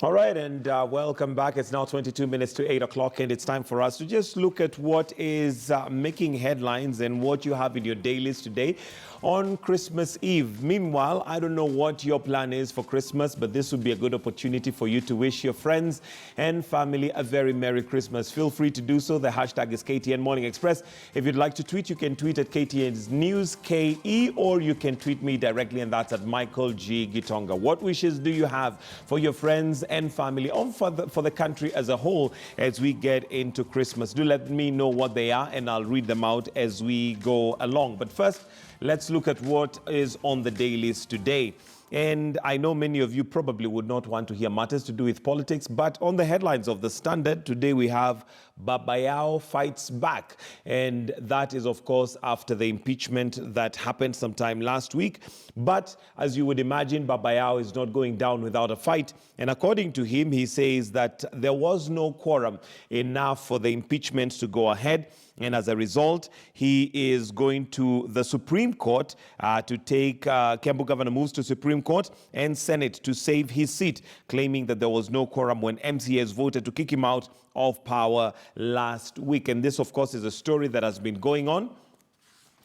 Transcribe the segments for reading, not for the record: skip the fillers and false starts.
All right, and welcome back. It's now 22 minutes to 8 o'clock, and it's time for us to just look at what is making headlines and what you have in your dailies today on Christmas Eve. Meanwhile, I don't know what your plan is for Christmas, but this would be a good opportunity for you to wish your friends and family a very Merry Christmas. Feel free to do so. The hashtag is KTN Morning Express. If you'd like to tweet, you can tweet at KTN's News KE, or you can tweet me directly, and that's at Michael G. Gitonga. What wishes do you have for your friends and family, or for the country as a whole, as we get into Christmas? Do let me know what they are, and I'll read them out as we go along. But first, let's look at what is on the dailies today. And I know many of you probably would not want to hear matters to do with politics, but on the headlines of the Standard today we have Babayao fights back. And that is, of course, after the impeachment that happened sometime last week. But as you would imagine, Babayao is not going down without a fight. And according to him, he says that there was no quorum enough for the impeachment to go ahead. And as a result, he is going to the Supreme Court to take Kiambu Governor moves to Supreme Court and Senate to save his seat, claiming that there was no quorum when MCAs voted to kick him out of power last week. And this, of course, is a story that has been going on.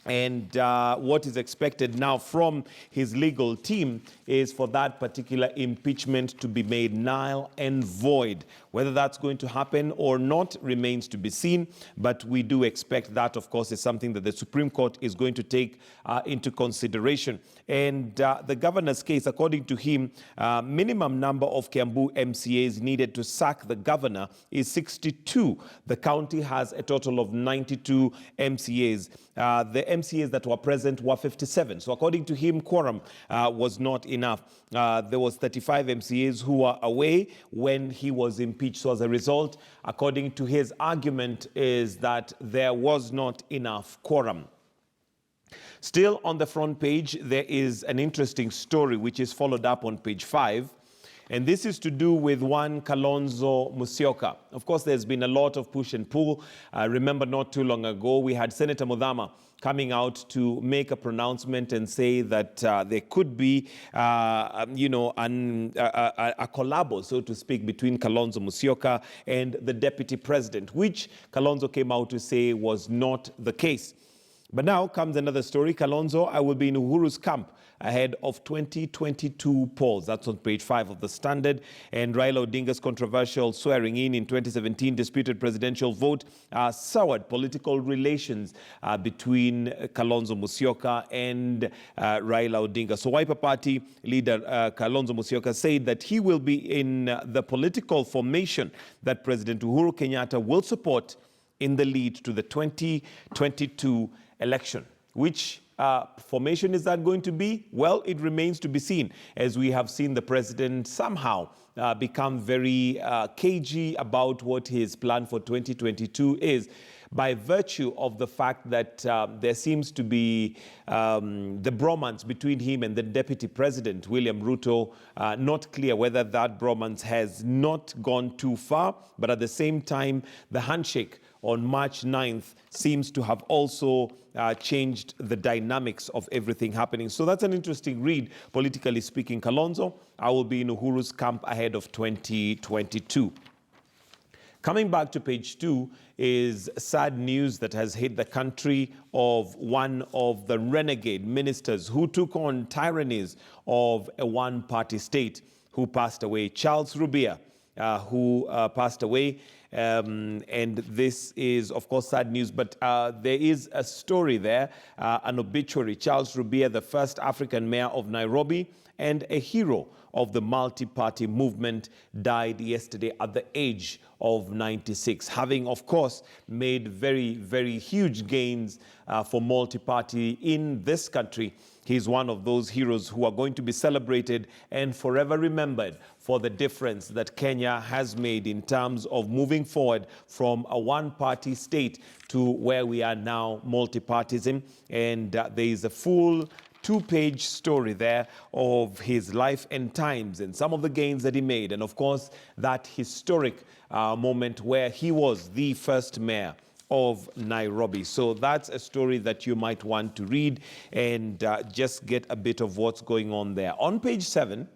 And what is expected now from his legal team is for that particular impeachment to be made null and void. Whether that's going to happen or not remains to be seen, but we do expect that, of course, is something that the Supreme Court is going to take into consideration. And the governor's case, according to him, minimum number of Kiambu MCAs needed to sack the governor is 62. The county has a total of 92 MCAs. The MCAs that were present were 57. So according to him, quorum was not enough. There was 35 MCAs who were away when he was impeached. So as a result, according to his argument, is that there was not enough quorum. Still on the front page, there is an interesting story which is followed up on page 5. And this is to do with one Kalonzo Musyoka. Of course, there's been a lot of push and pull. Remember, not too long ago, we had Senator Mudavadi coming out to make a pronouncement and say that there could be, a collabo, so to speak, between Kalonzo Musyoka and the deputy president, which Kalonzo came out to say was not the case. But now comes another story. Kalonzo, I will be in Uhuru's camp ahead of 2022 polls. That's on page 5 of the Standard. And Raila Odinga's controversial swearing in 2017 disputed presidential vote soured political relations between Kalonzo Musyoka and Raila Odinga. So Wiper Party leader Kalonzo Musyoka said that he will be in the political formation that President Uhuru Kenyatta will support in the lead to the 2022 election. Which formation is that going to be? Well, it remains to be seen, as we have seen the president somehow become very cagey about what his plan for 2022 is, by virtue of the fact that there seems to be the bromance between him and the deputy president, William Ruto, not clear whether that bromance has not gone too far, but at the same time, the handshake on March 9th seems to have also changed the dynamics of everything happening. So that's an interesting read, politically speaking. Kalonzo, I will be in Uhuru's camp ahead of 2022. Coming back to page 2 is sad news that has hit the country of one of the renegade ministers who took on tyrannies of a one-party state, who passed away, Charles Rubia, who passed away. And this is, of course, sad news, but there is a story there, an obituary. Charles Rubia, the first African mayor of Nairobi and a hero of the multi-party movement, died yesterday at the age of 96, having, of course, made very, very huge gains for multi-party in this country. He's one of those heroes who are going to be celebrated and forever remembered for the difference that Kenya has made in terms of moving forward from a one-party state to where we are now, multi-partyism. And there is a full 2-page story there of his life and times and some of the gains that he made. And of course, that historic moment where he was the first mayor of Nairobi. So that's a story that you might want to read and just get a bit of what's going on there. On page 7,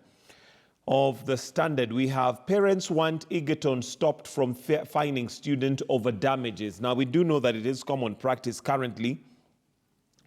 of the Standard, we have parents want Egerton stopped from fining student over damages. Now, we do know that it is common practice currently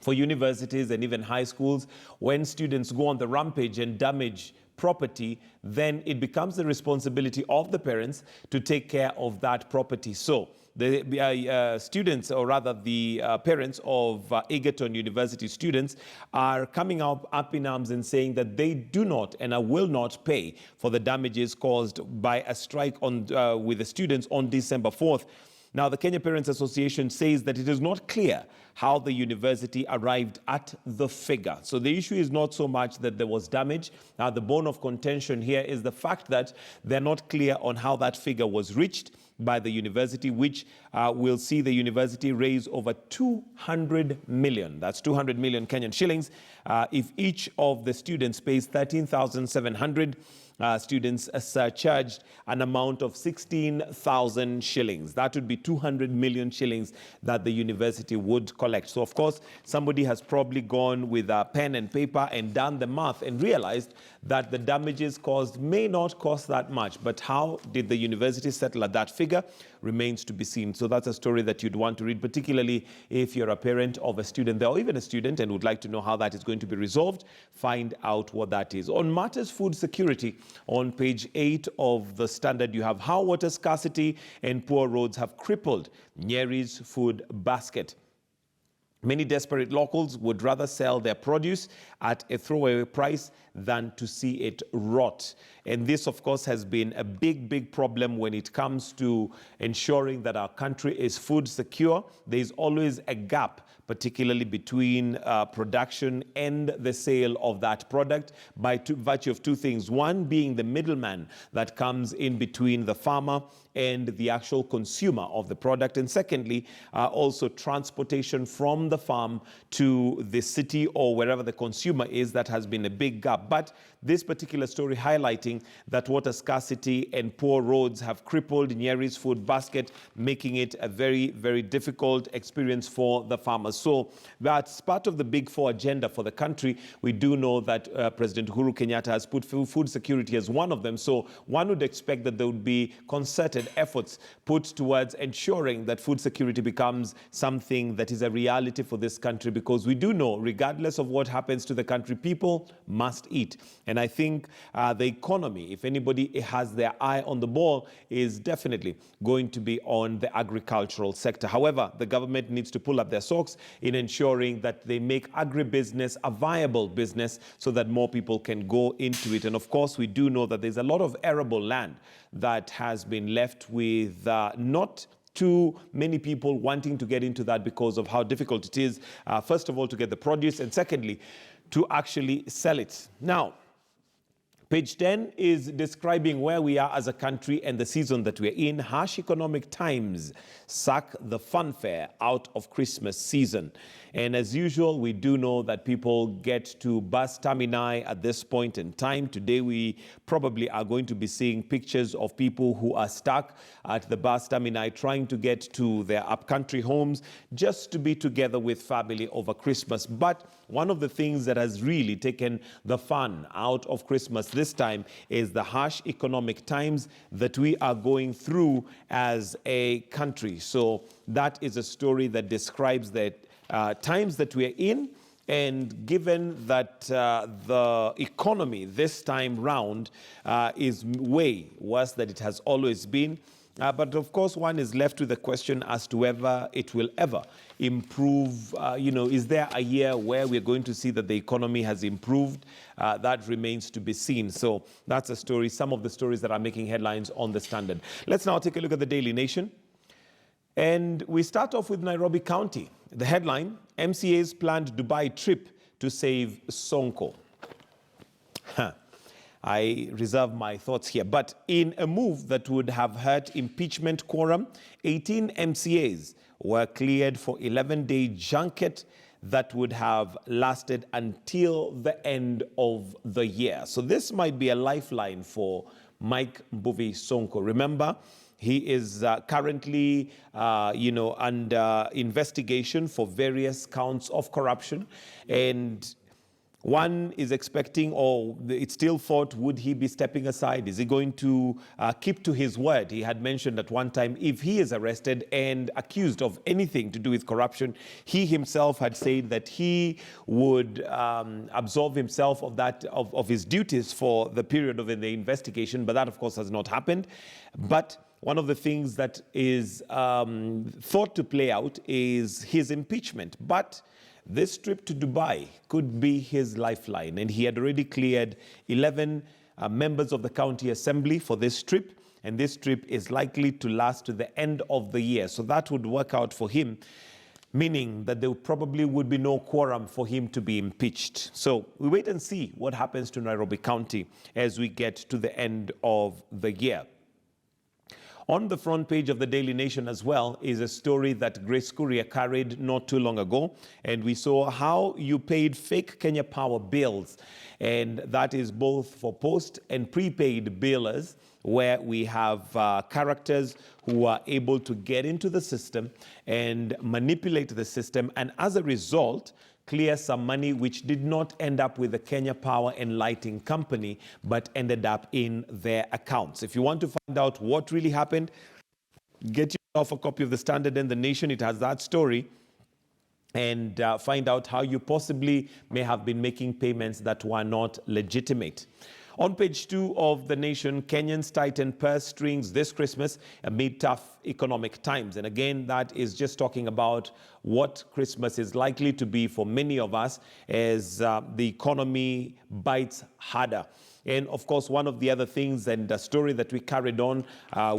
for universities and even high schools. When students go on the rampage and damage property, then it becomes the responsibility of the parents to take care of that property. So the students, or rather the parents of Egerton University students, are coming up in arms and saying that they do not and will not pay for the damages caused by a strike with the students on December 4th. Now, the Kenya Parents Association says that it is not clear how the university arrived at the figure. So the issue is not so much that there was damage. Now, the bone of contention here is the fact that they're not clear on how that figure was reached by the university, which will see the university raise over 200 million. That's 200 million Kenyan shillings. If each of the students pays 13,700, students charged an amount of 16,000 shillings. That would be 200 million shillings that the university would collect. So, of course, somebody has probably gone with a pen and paper and done the math and realized that the damages caused may not cost that much. But how did the university settle at that figure remains to be seen. So that's a story that you'd want to read, particularly if you're a parent of a student there or even a student and would like to know how that is going to be resolved. Find out what that is. On matters food security, on page 8 of the Standard, you have how water scarcity and poor roads have crippled Nyeri's food basket. Many desperate locals would rather sell their produce at a throwaway price than to see it rot. And this, of course, has been a big problem when it comes to ensuring that our country is food secure. There's always a gap, particularly between production and the sale of that product by virtue of two things. One being the middleman that comes in between the farmer and the actual consumer of the product. And secondly, also transportation from the farm to the city or wherever the consumer is. That has been a big gap. But this particular story highlighting that water scarcity and poor roads have crippled Nyeri's food basket, making it a very difficult experience for the farmers. So that's part of the Big Four agenda for the country. We do know that President Uhuru Kenyatta has put food security as one of them. So one would expect that there would be concerted efforts put towards ensuring that food security becomes something that is a reality for this country, because we do know, regardless of what happens to the country, people must eat. And I think the economy, if anybody has their eye on the ball, is definitely going to be on the agricultural sector. However, the government needs to pull up their socks in ensuring that they make agribusiness a viable business so that more people can go into it. And of course, we do know that there's a lot of arable land that has been left with not too many people wanting to get into that because of how difficult it is, first of all, to get the produce, and secondly, to actually sell it. Now, page 10 is describing where we are as a country and the season that we're in. Harsh economic times suck the funfair out of Christmas season. And as usual, we do know that people get to bus termini at this point in time. Today, we probably are going to be seeing pictures of people who are stuck at the bus termini trying to get to their upcountry homes just to be together with family over Christmas. But one of the things that has really taken the fun out of Christmas this time is the harsh economic times that we are going through as a country. So that is a story that describes that times that we're in, and given that the economy this time round is way worse than it has always been. But of course, one is left with the question as to whether it will ever improve. Is there a year where we're going to see that the economy has improved? That remains to be seen. So that's a story, some of the stories that are making headlines on the Standard. Let's now take a look at the Daily Nation. And we start off with Nairobi County. The headline, MCAs planned Dubai trip to save Sanko. I reserve my thoughts here. But in a move that would have hurt impeachment quorum, 18 MCAs were cleared for 11-day junket that would have lasted until the end of the year. So this might be a lifeline for Mike Mbuvi Sonko. Remember, he is currently, under investigation for various counts of corruption. And One is expecting, or it's still thought, would he be stepping aside? Is he going to keep to his word? He had mentioned at one time, if he is arrested and accused of anything to do with corruption, he himself had said that he would absolve himself of his duties for the period of the investigation. But that, of course, has not happened. But one of the things that is thought to play out is his impeachment. But this trip to Dubai could be his lifeline, and he had already cleared 11 members of the county assembly for this trip, and this trip is likely to last to the end of the year. So that would work out for him, meaning that there probably would be no quorum for him to be impeached. So we wait and see what happens to Nairobi County as we get to the end of the year. On the front page of the Daily Nation as well is a story that Grace Kuria carried not too long ago. And we saw how you paid fake Kenya Power bills. And that is both for post and prepaid billers, where we have characters who are able to get into the system and manipulate the system. And as a result, clear some money which did not end up with the Kenya Power and Lighting Company, but ended up in their accounts. If you want to find out what really happened, get yourself a copy of the Standard and the Nation. It has that story. And find out how you possibly may have been making payments that were not legitimate. On page 2 of The Nation, Kenyans tighten purse strings this Christmas amid tough economic times. And again, that is just talking about what Christmas is likely to be for many of us as the economy bites harder. And of course, one of the other things and the story that we carried on,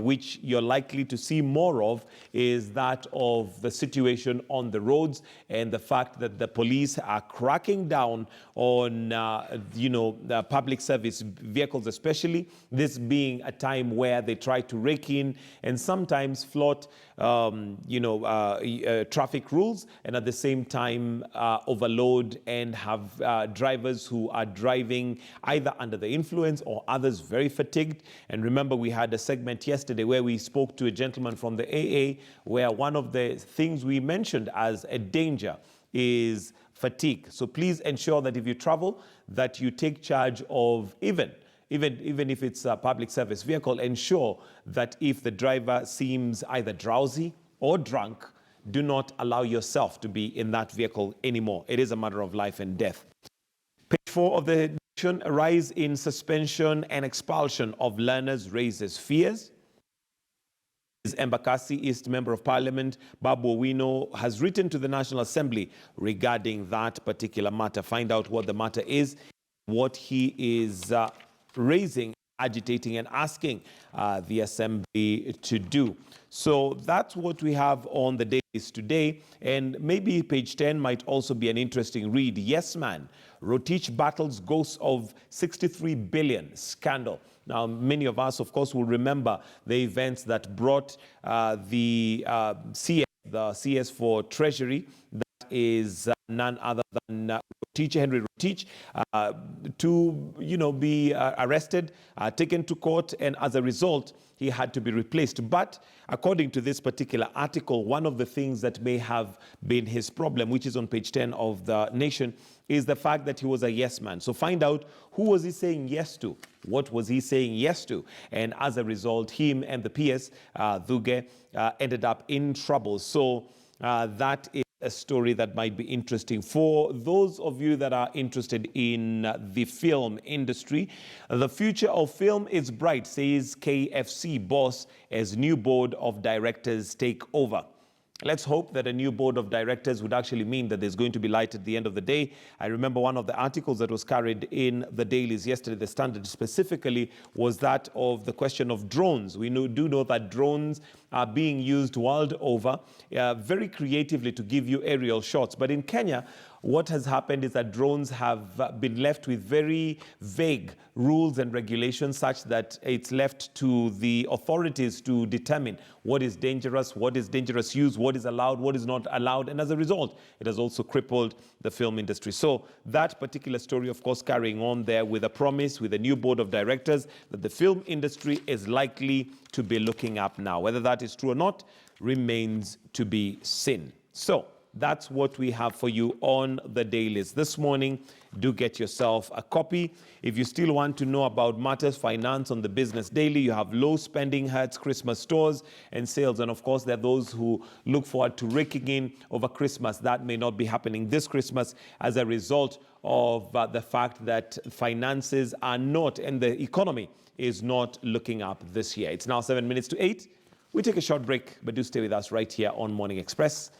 which you're likely to see more of, is that of the situation on the roads and the fact that the police are cracking down on, the public service vehicles, especially. This being a time where they try to rake in and sometimes float, traffic rules, and at the same time overload and have drivers who are driving either under the influence or others very fatigued. And remember, we had a segment yesterday where we spoke to a gentleman from the AA, where one of the things we mentioned as a danger is fatigue. So please ensure that if you travel, that you take charge of even if it's a public service vehicle, ensure that if the driver seems either drowsy or drunk, do not allow yourself to be in that vehicle anymore. It is a matter of life and death. Page 4 of the Nation, a rise in suspension and expulsion of learners raises fears. Embakasi East Member of Parliament Babu Owino has written to the National Assembly regarding that particular matter. Find out what the matter is, what he is raising, agitating and asking the Assembly to do. So that's what we have on the dailies today. And maybe page 10 might also be an interesting read. Yes, man. Rotich battles ghosts of 63 billion scandal. Now, many of us, of course, will remember the events that brought the CS for Treasury, that is none other than Henry Rotich, to be arrested, taken to court, and as a result, he had to be replaced. But according to this particular article, one of the things that may have been his problem, which is on page 10 of the Nation, is the fact that he was a yes man. So find out, who was he saying yes to? What was he saying yes to? And as a result, him and the PS, Thuge, ended up in trouble. So that is a story that might be interesting for those of you that are interested in the film industry. The future of film is bright, says KFC boss as new board of directors take over. Let's hope that a new board of directors would actually mean that there's going to be light at the end of the day. I remember one of the articles that was carried in the dailies yesterday, the Standard specifically, was that of the question of drones. We do know that drones are being used world over very creatively to give you aerial shots. But in Kenya, what has happened is that drones have been left with very vague rules and regulations, such that it's left to the authorities to determine what is dangerous use, what is allowed, what is not allowed. And as a result, it has also crippled the film industry. So that particular story, of course, carrying on there with a promise, with a new board of directors, that the film industry is likely to be looking up now. Whether that is true or not remains to be seen. So that's what we have for you on the dailies this morning. do get yourself a copy. If you still want to know about matters finance on the Business Daily, you have low spending hurts Christmas stores and sales. And of course, there are those who look forward to raking in over Christmas. That may not be happening this Christmas as a result of the fact that finances are not, and the economy is not looking up this year. It's now 7 minutes to 8. We take a short break, but do stay with us right here on Morning Express.